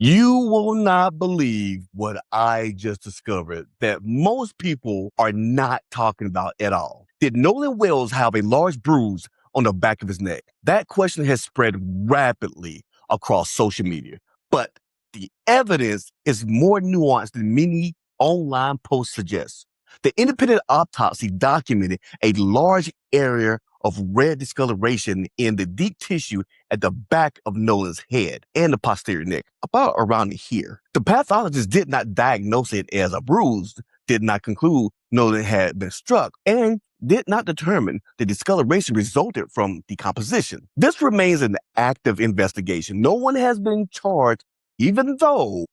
You will not believe what I just discovered that most people are not talking about at all. Did Nolan Wells have a large bruise on the back of his neck? That question has spread rapidly across social media, but the evidence is more nuanced than many online posts suggest. The independent autopsy documented a large area of red discoloration in the deep tissue at the back of Nolan's head and the posterior neck, about around here. The pathologist did not diagnose it as a bruise, did not conclude Nolan had been struck, and did not determine the discoloration resulted from decomposition. This remains an active investigation. No one has been charged, even though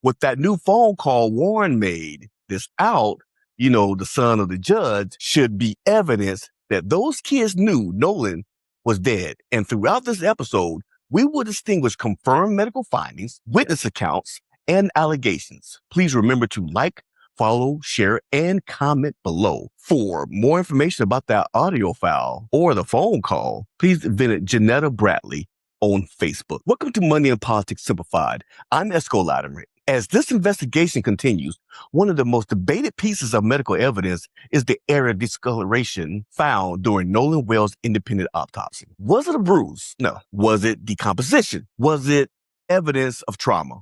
with that new phone call Warren made this out, the son of the judge, should be evidence that those kids knew Nolan was dead. And throughout this episode, we will distinguish confirmed medical findings, witness accounts, and allegations. Please remember to like, follow, share, and comment below. For more information about that audio file or the phone call, please visit Janetta Bradley on Facebook. Welcome to Money and Politics Simplified. I'm Esco Latimer. As this investigation continues, one of the most debated pieces of medical evidence is the area of discoloration found during Nolan Wells' independent autopsy. Was it a bruise? No. Was it decomposition? Was it evidence of trauma?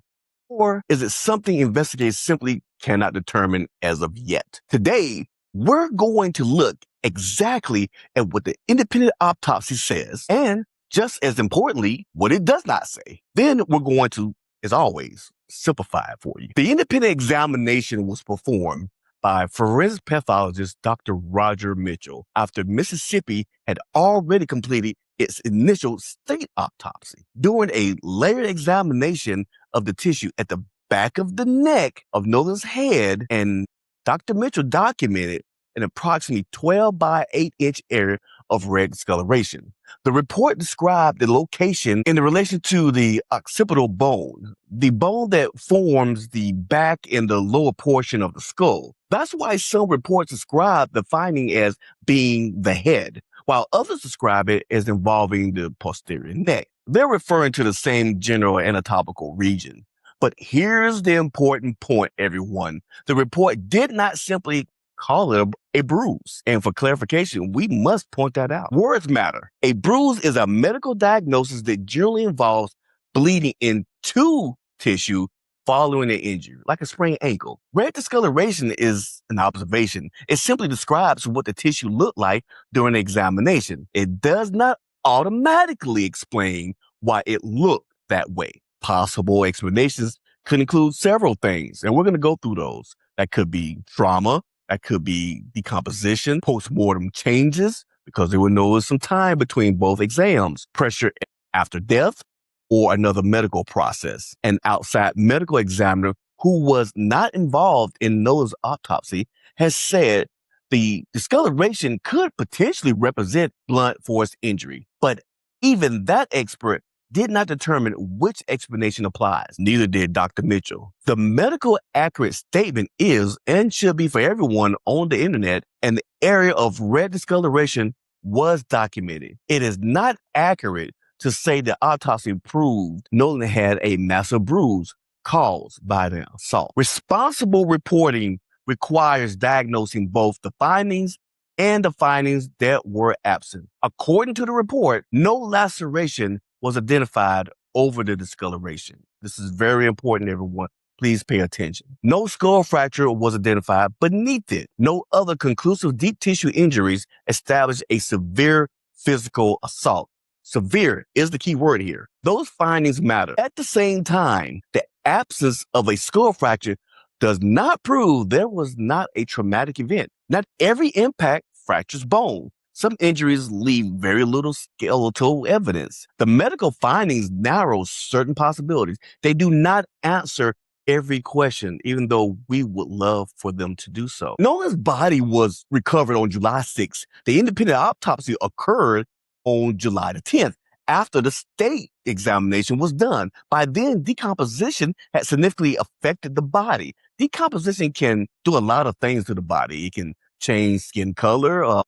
Or is it something investigators simply cannot determine as of yet? Today, we're going to look exactly at what the independent autopsy says and, just as importantly, what it does not say. Then we're going to, as always, simplify it for you. The independent examination was performed by forensic pathologist Dr. Roger Mitchell after Mississippi had already completed its initial state autopsy. During a layered examination of the tissue at the back of the neck of Nolan's head, and Dr. Mitchell documented an approximately 12 by 8-inch area of red discoloration. The report described the location in relation to the occipital bone, the bone that forms the back and the lower portion of the skull. That's why some reports describe the finding as being the head, while others describe it as involving the posterior neck. They're referring to the same general anatomical region. But here's the important point, everyone. The report did not simply call it a bruise. And for clarification, we must point that out. Words matter. A bruise is a medical diagnosis that generally involves bleeding into tissue following an injury, like a sprained ankle. Red discoloration is an observation. It simply describes what the tissue looked like during the examination. It does not automatically explain why it looked that way. Possible explanations could include several things, and we're going to go through those. That could be trauma. That could be decomposition, post-mortem changes, because there will know some time between both exams, pressure after death, or another medical process. An outside medical examiner who was not involved in Nolan's autopsy has said the discoloration could potentially represent blunt force injury. But even that expert did not determine which explanation applies. Neither did Dr. Mitchell. The medical accurate statement is and should be for everyone on the internet, and the area of red discoloration was documented. It is not accurate to say the autopsy proved Nolan had a massive bruise caused by the assault. Responsible reporting requires diagnosing both the findings and the findings that were absent. According to the report, no laceration was identified over the discoloration. This is very important, everyone. Please pay attention. No skull fracture was identified beneath it. No other conclusive deep tissue injuries established a severe physical assault. Severe is the key word here. Those findings matter. At the same time, the absence of a skull fracture does not prove there was not a traumatic event. Not every impact fractures bone. Some injuries leave very little skeletal evidence. The medical findings narrow certain possibilities. They do not answer every question, even though we would love for them to do so. Nolan's body was recovered on July 6th. The independent autopsy occurred on July the 10th, after the state examination was done. By then, decomposition had significantly affected the body. Decomposition can do a lot of things to the body. It can change skin color,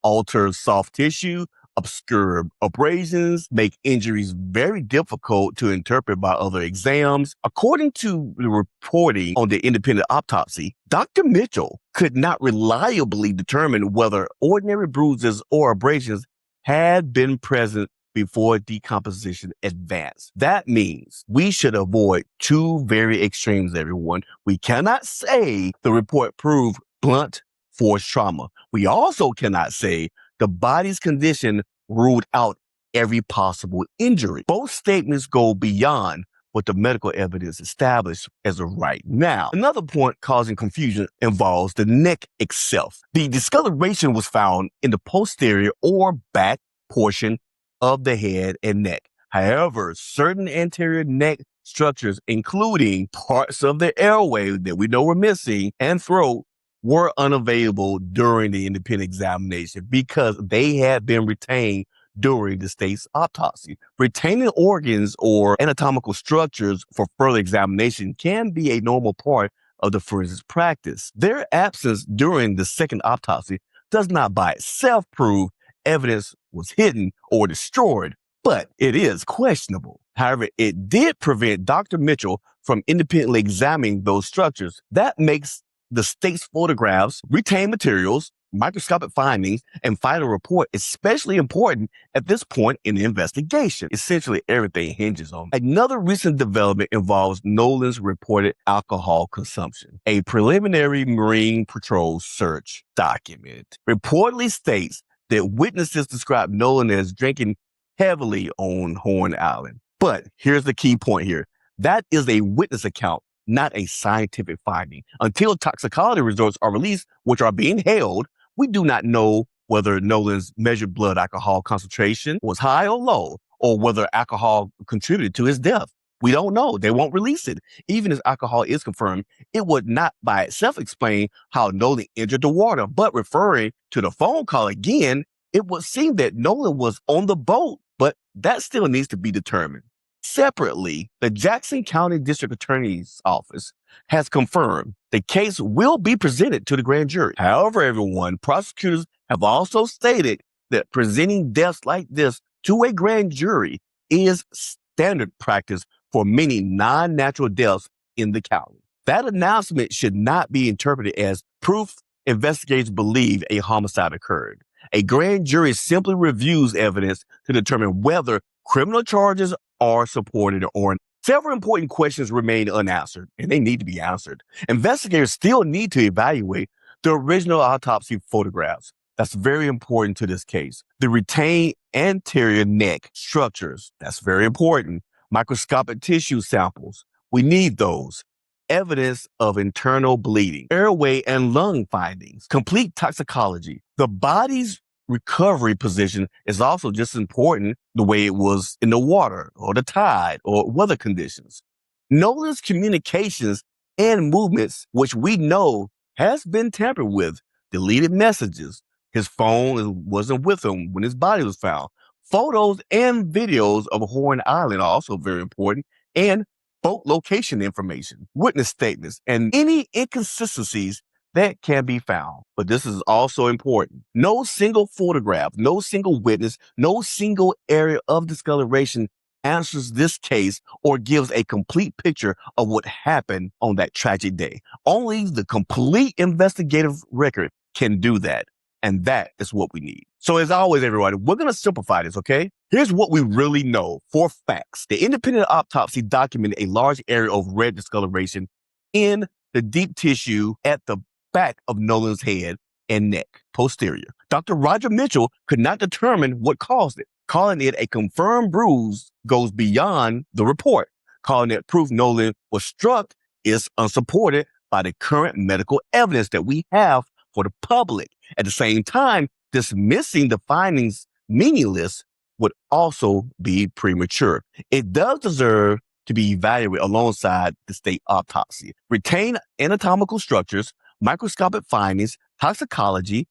alter soft tissue, obscure. Abrasions make injuries very difficult to interpret by other exams. According to the reporting on the independent autopsy, Dr. Mitchell could not reliably determine whether ordinary bruises or abrasions had been present before decomposition advanced. That means we should avoid two very extremes, everyone. We cannot say the report proved blunt force trauma. We also cannot say the body's condition ruled out every possible injury. Both statements go beyond what the medical evidence established as of right now. Another point causing confusion involves the neck itself. The discoloration was found in the posterior or back portion of the head and neck. However, certain anterior neck structures, including parts of the airway that we know were missing and throat, were unavailable during the independent examination because they had been retained during the state's autopsy. Retaining organs or anatomical structures for further examination can be a normal part of the forensics practice. Their absence during the second autopsy does not by itself prove evidence was hidden or destroyed, but it is questionable. However, it did prevent Dr. Mitchell from independently examining those structures. That makes the state's photographs, retained materials, microscopic findings, and final report especially important at this point in the investigation. Essentially, everything hinges on it. Another recent development involves Nolan's reported alcohol consumption. A preliminary Marine Patrol search document reportedly states that witnesses described Nolan as drinking heavily on Horn Island. But here's the key point here. That is a witness account, not a scientific finding. Until toxicology results are released, which are being held, we do not know whether Nolan's measured blood alcohol concentration was high or low, or whether alcohol contributed to his death. We don't know. They won't release it. Even if alcohol is confirmed, it would not by itself explain how Nolan entered the water. But referring to the phone call again, it would seem that Nolan was on the boat, but that still needs to be determined. Separately, the Jackson County District Attorney's Office has confirmed the case will be presented to the grand jury. However, everyone, prosecutors have also stated that presenting deaths like this to a grand jury is standard practice for many non-natural deaths in the county. That announcement should not be interpreted as proof investigators believe a homicide occurred. A grand jury simply reviews evidence to determine whether criminal charges are supported or not. Several important questions remain unanswered, and they need to be answered. Investigators still need to evaluate the original autopsy photographs. That's very important to this case. The retained anterior neck structures, that's very important. Microscopic tissue samples, we need those. Evidence of internal bleeding, airway and lung findings, complete toxicology. The body's recovery position is also just as important the way it was in the water or the tide or weather conditions. Nolan's communications and movements, which we know has been tampered with, deleted messages. His phone wasn't with him when his body was found. Photos and videos of Horn Island are also very important, and boat location information, witness statements, and any inconsistencies that can be found. But this is also important. No single photograph, no single witness, no single area of discoloration answers this case or gives a complete picture of what happened on that tragic day. Only the complete investigative record can do that. And that is what we need. So as always, everybody, we're going to simplify this, okay? Here's what we really know for facts. The independent autopsy documented a large area of red discoloration in the deep tissue at the back of Nolan's head and neck, posterior. Dr. Roger Mitchell could not determine what caused it. Calling it a confirmed bruise goes beyond the report. Calling it proof Nolan was struck is unsupported by the current medical evidence that we have for the public. At the same time, dismissing the findings meaningless would also be premature. It does deserve to be evaluated alongside the state autopsy. Retain anatomical structures, microscopic findings, toxicology,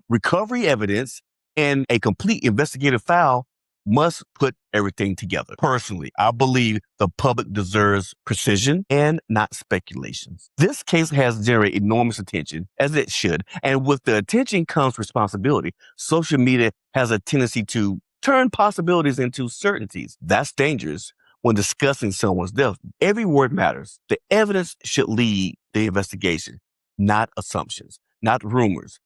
recovery evidence, and a complete investigative file must put everything together. Personally, I believe the public deserves precision and not speculations. This case has generated enormous attention, as it should, and with the attention comes responsibility. Social media has a tendency to turn possibilities into certainties. That's dangerous when discussing someone's death. Every word matters. The evidence should lead the investigation, not assumptions, not rumors,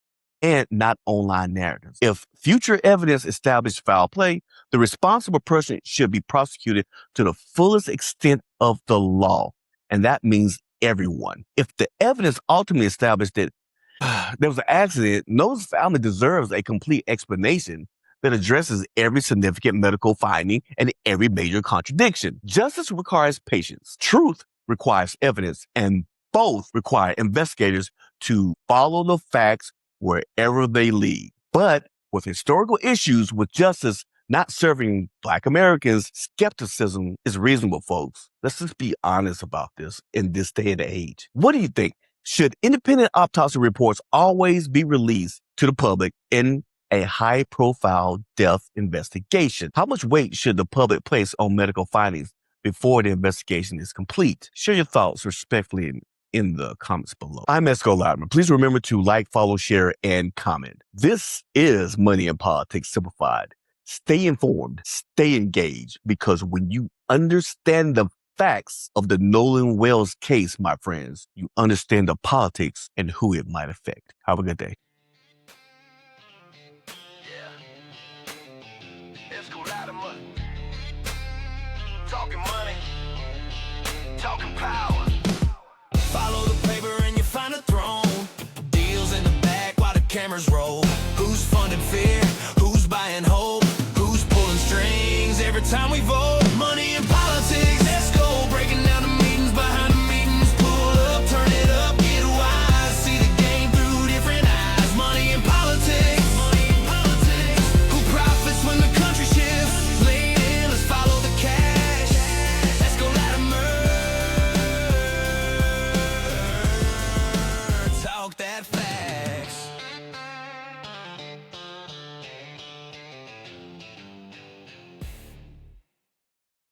and not online narratives. If future evidence establishes foul play, the responsible person should be prosecuted to the fullest extent of the law. And that means everyone. If the evidence ultimately established that there was an accident, Nolan's family deserves a complete explanation that addresses every significant medical finding and every major contradiction. Justice requires patience. Truth requires evidence, and both require investigators to follow the facts wherever they lead. But with historical issues with justice not serving Black Americans, skepticism is reasonable, folks. Let's just be honest about this in this day and age. What do you think? Should independent autopsy reports always be released to the public in a high-profile death investigation? How much weight should the public place on medical findings before the investigation is complete? Share your thoughts respectfully in the comments below. I'm Esco Loudman. Please remember to like, follow, share, and comment. This is Money in Politics Simplified. Stay informed, stay engaged, because when you understand the facts of the Nolan Wells case, my friends, you understand the politics and who it might affect. Have a good day. Talking money, talking power.